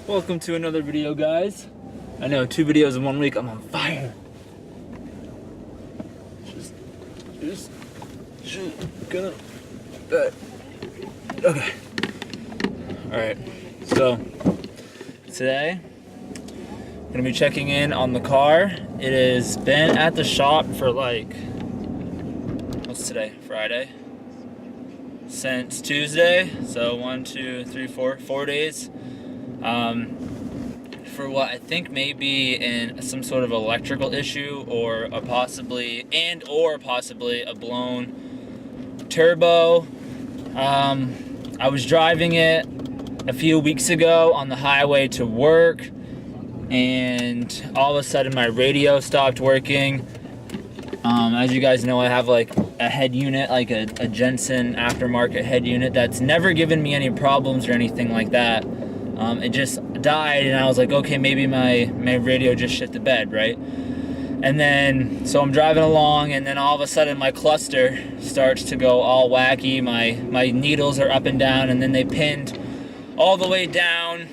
Welcome to another video, guys. I know, 2 videos in 1 week. I'm on fire. Just gonna. Okay. All right. So today, I'm gonna be checking in on the car. It has been at the shop for like, what's today? Friday. Since Tuesday. So 1, 2, 3, 4 days. For what I think may be in some sort of electrical issue or possibly a blown turbo. I was driving it a few weeks ago on the highway to work, and all of a sudden my radio stopped working. As you guys know, I have like a head unit, like a Jensen aftermarket head unit that's never given me any problems or anything like that. It just died, and I was like, okay, maybe my radio just shit the bed, right? And then, so I'm driving along, and then all of a sudden my cluster starts to go all wacky. My needles are up and down, and then they pinned all the way down,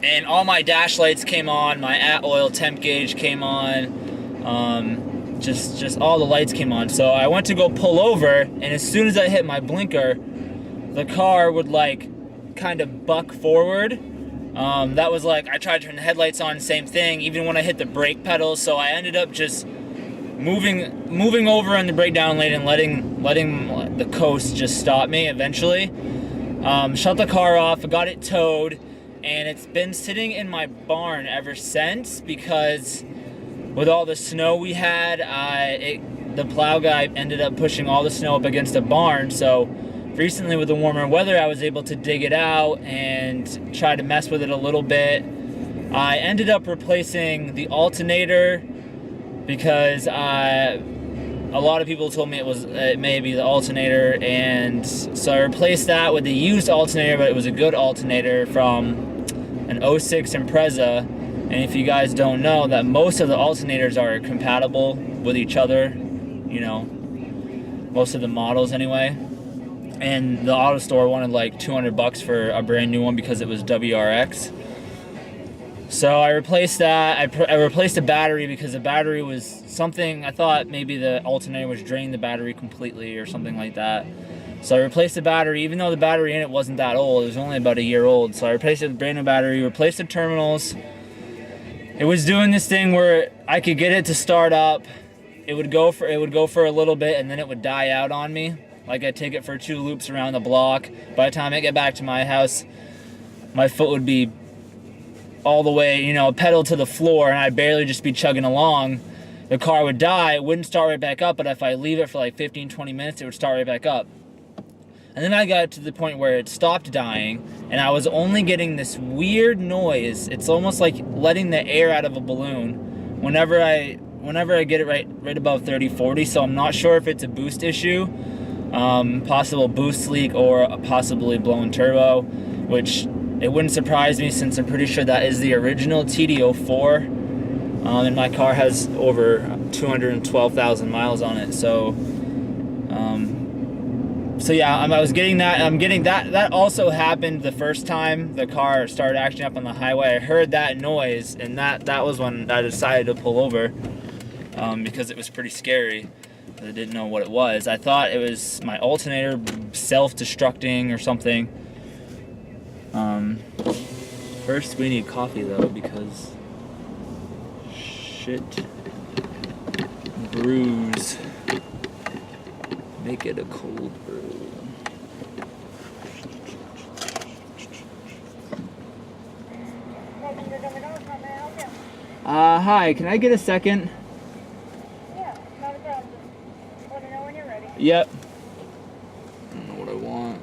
and all my dash lights came on, my at-oil temp gauge came on, just all the lights came on. So I went to go pull over, and as soon as I hit my blinker, the car would like kind of buck forward. That was like, I tried to turn the headlights on, same thing, even when I hit the brake pedal. So I ended up just moving over on the breakdown lane and letting the coast just stop me eventually. Shut the car off, got it towed, and it's been sitting in my barn ever since because with all the snow we had, the plow guy ended up pushing all the snow up against the barn. So recently with the warmer weather, I was able to dig it out and try to mess with it a little bit. I ended up replacing the alternator because a lot of people told me it may be the alternator, and so I replaced that with the used alternator, but it was a good alternator from an 06 Impreza. And if you guys don't know, that most of the alternators are compatible with each other, you know, most of the models anyway. And the auto store wanted like $200 for a brand new one because it was WRX. So I replaced that. I replaced the battery because the battery was something, I thought maybe the alternator was draining the battery completely or something like that. So I replaced the battery, even though the battery in it wasn't that old. It was only about a year old. So I replaced it with a brand new battery, replaced the terminals. It was doing this thing where I could get it to start up. It would go for a little bit, and then it would die out on me. Like, I'd take it for 2 loops around the block. By the time I get back to my house, my foot would be all the way, you know, pedal to the floor, and I'd barely just be chugging along. The car would die, it wouldn't start right back up, but if I leave it for like 15-20 minutes, it would start right back up. And then I got to the point where it stopped dying, and I was only getting this weird noise. It's almost like letting the air out of a balloon whenever I get it right above 30-40, so I'm not sure if it's a boost issue. Possible boost leak or a possibly blown turbo, which it wouldn't surprise me since I'm pretty sure that is the original TD04, and my car has over 212,000 miles on it. So yeah, I was getting that. I'm getting that. That also happened the first time the car started acting up on the highway. I heard that noise, and that was when I decided to pull over, because it was pretty scary. I didn't know what it was. I thought it was my alternator self-destructing or something. First we need coffee though, because shit brews make it a cold brew. Hi, can I get a second? Yep. I don't know what I want.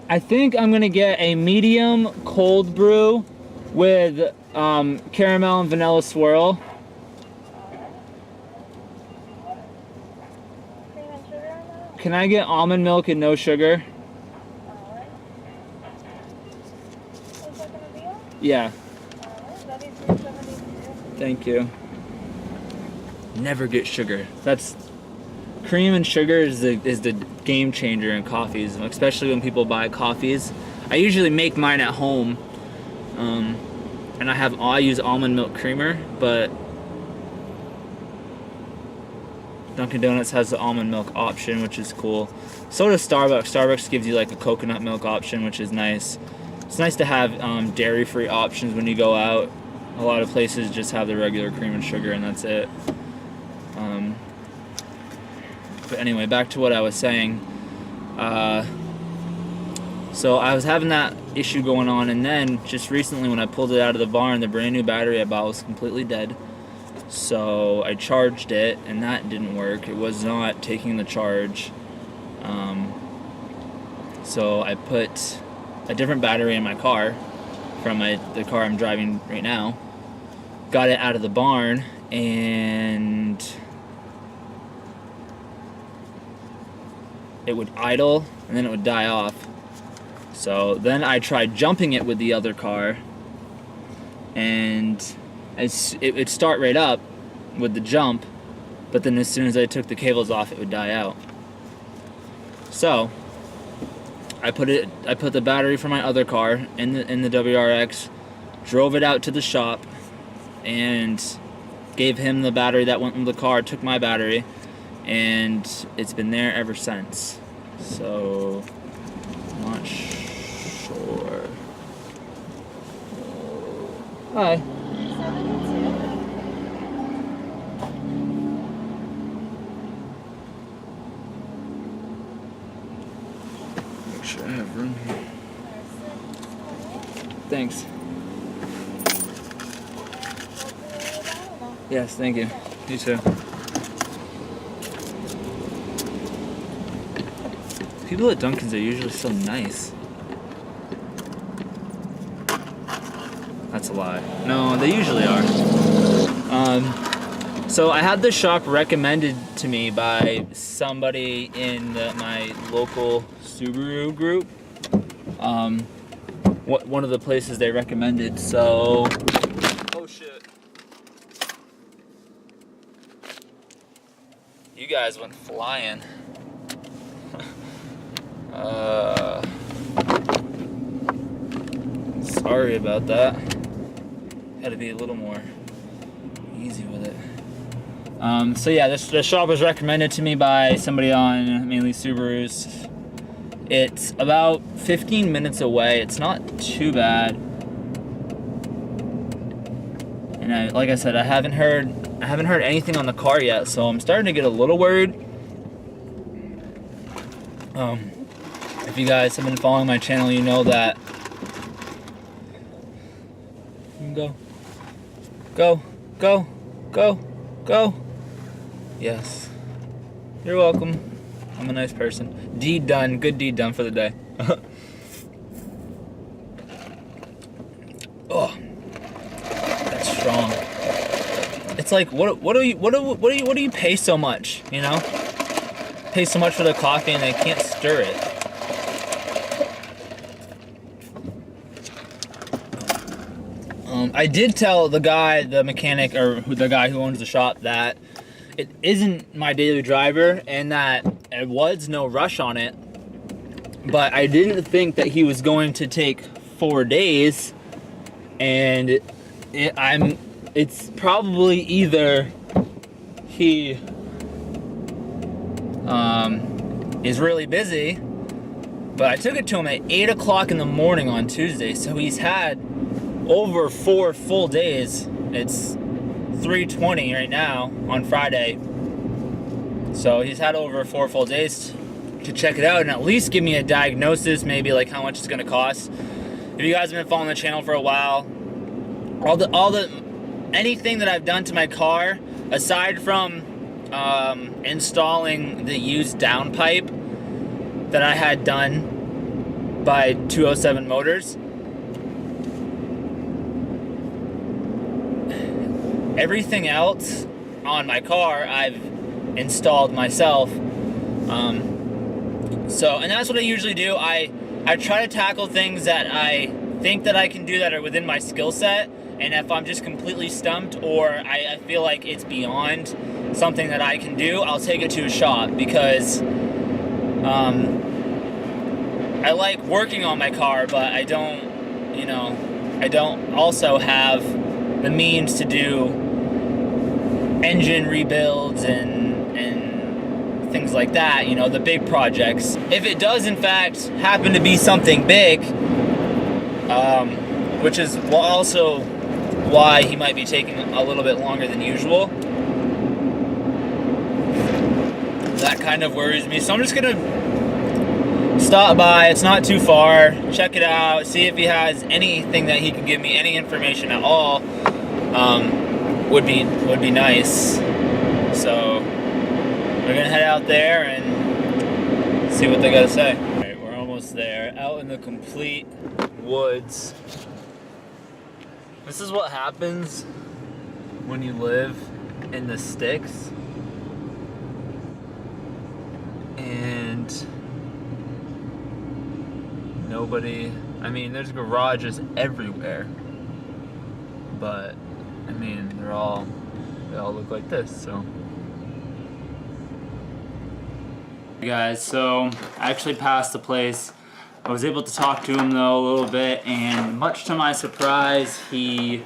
I think I'm gonna get a medium cold brew with caramel and vanilla swirl. can I get almond milk and no sugar? Alright. Is that gonna be all? Yeah. Alright, that is $3.72. Thank you. Never get sugar. That's cream and sugar is the game changer in coffees, especially when people buy coffees. I usually make mine at home, and I use almond milk creamer, but Dunkin' Donuts has the almond milk option, which is cool. So does Starbucks. Starbucks gives you like a coconut milk option, which is nice. It's nice to have dairy-free options when you go out. A lot of places just have the regular cream and sugar, and that's it. But anyway, back to what I was saying. So I was having that issue going on, and then just recently when I pulled it out of the barn, the brand new battery I bought was completely dead. So I charged it, and that didn't work. It was not taking the charge. So I put a different battery in my car from the car I'm driving right now. Got it out of the barn, and it would idle, and then it would die off. So then I tried jumping it with the other car, and it would start right up with the jump, but then as soon as I took the cables off, it would die out. So I put the battery from my other car in the WRX, drove it out to the shop, and gave him the battery that went in the car, took my battery, and it's been there ever since. So not sure. Hi. 72. Make sure I have room here. Thanks. Yes, thank you. You too. People at Dunkin's are usually so nice. That's a lie. No, they usually are. So I had this shop recommended to me by somebody in my local Subaru group. One of the places they recommended. So, oh shit. You guys went flying. Sorry about that. Had to be a little more easy with it. So yeah, this shop was recommended to me by somebody on mainly Subarus. It's about 15 minutes away. It's not too bad. And like I said, I haven't heard anything on the car yet, so I'm starting to get a little worried. If you guys have been following my channel, you know that. Go. Go. Go. Go. Go. Yes. You're welcome. I'm a nice person. Deed done. Good deed done for the day. Oh, that's strong. It's like, what do you pay so much? You know, pay so much for the coffee and they can't stir it. I did tell the guy, the mechanic, or the guy who owns the shop, that it isn't my daily driver and that there was no rush on it. But I didn't think that he was going to take 4 days, and it's probably either he is really busy, but I took it to him at 8 o'clock in the morning on Tuesday, so he's had over 4 full days. It's 3:20 right now on Friday, so he's had over 4 full days to check it out and at least give me a diagnosis, maybe like how much it's going to cost. If you guys have been following the channel for a while, anything that I've done to my car, aside from installing the used downpipe that I had done by 207 Motors, everything else on my car I've installed myself. So, and that's what I usually do. I try to tackle things that I think that I can do that are within my skill set, and if I'm just completely stumped or I feel like it's beyond something that I can do, I'll take it to a shop, because I like working on my car, but I don't, you know, I don't also have the means to do engine rebuilds and things like that, you know, the big projects. If it does in fact happen to be something big, which is also why he might be taking a little bit longer than usual, that kind of worries me. So I'm just gonna stop by, it's not too far, check it out, see if he has anything that he can give me, any information at all, would be nice. So we're gonna head out there and see what they gotta say. All right, we're almost there, out in the complete woods. This is what happens when you live in the sticks. And nobody, I mean, there's garages everywhere, but I mean, they all look like this, so. Hey guys, so I actually passed the place. I was able to talk to him though a little bit, and much to my surprise, he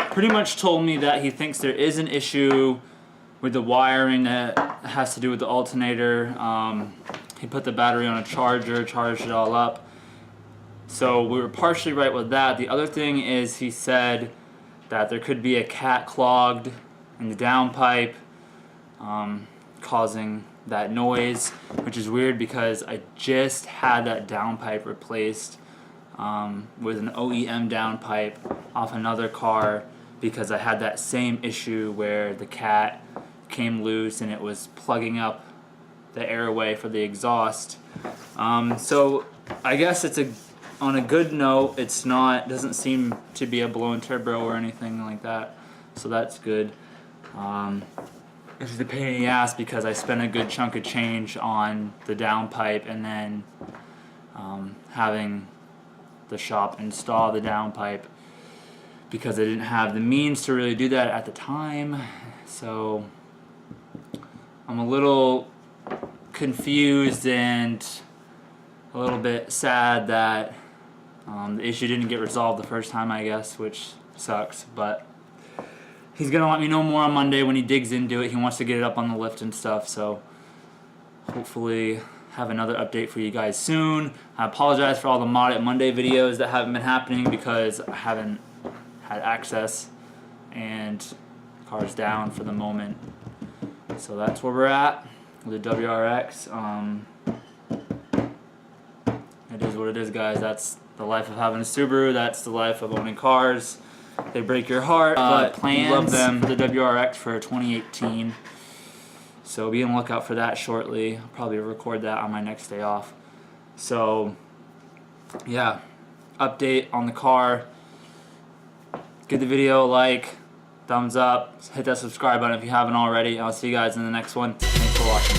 pretty much told me that he thinks there is an issue with the wiring that has to do with the alternator. He put the battery on a charger, charged it all up. So we were partially right with that. The other thing is he said that there could be a cat clogged in the downpipe, causing that noise, which is weird because I just had that downpipe replaced with an OEM downpipe off another car, because I had that same issue where the cat came loose and it was plugging up the airway for the exhaust. So I guess it's on a good note, it's not, doesn't seem to be a blown turbo or anything like that, so that's good. It's just a pain in the ass because I spent a good chunk of change on the downpipe, and then having the shop install the downpipe because I didn't have the means to really do that at the time. So I'm a little confused and a little bit sad that the issue didn't get resolved the first time, I guess, which sucks, but he's gonna let me know more on Monday when he digs into it. He wants to get it up on the lift and stuff, so hopefully have another update for you guys soon. I apologize for all the Mod It Monday videos that haven't been happening because I haven't had access and the car's down for the moment. So that's where we're at with the WRX. It is what it is, guys. That's the life of having a Subaru. That's the life of owning cars. They break your heart, but plans, love them. The WRX for 2018. So be on the lookout for that shortly. I'll probably record that on my next day off. So yeah, update on the car. Give the video a like, thumbs up, hit that subscribe button if you haven't already. I'll see you guys in the next one. Thanks for watching.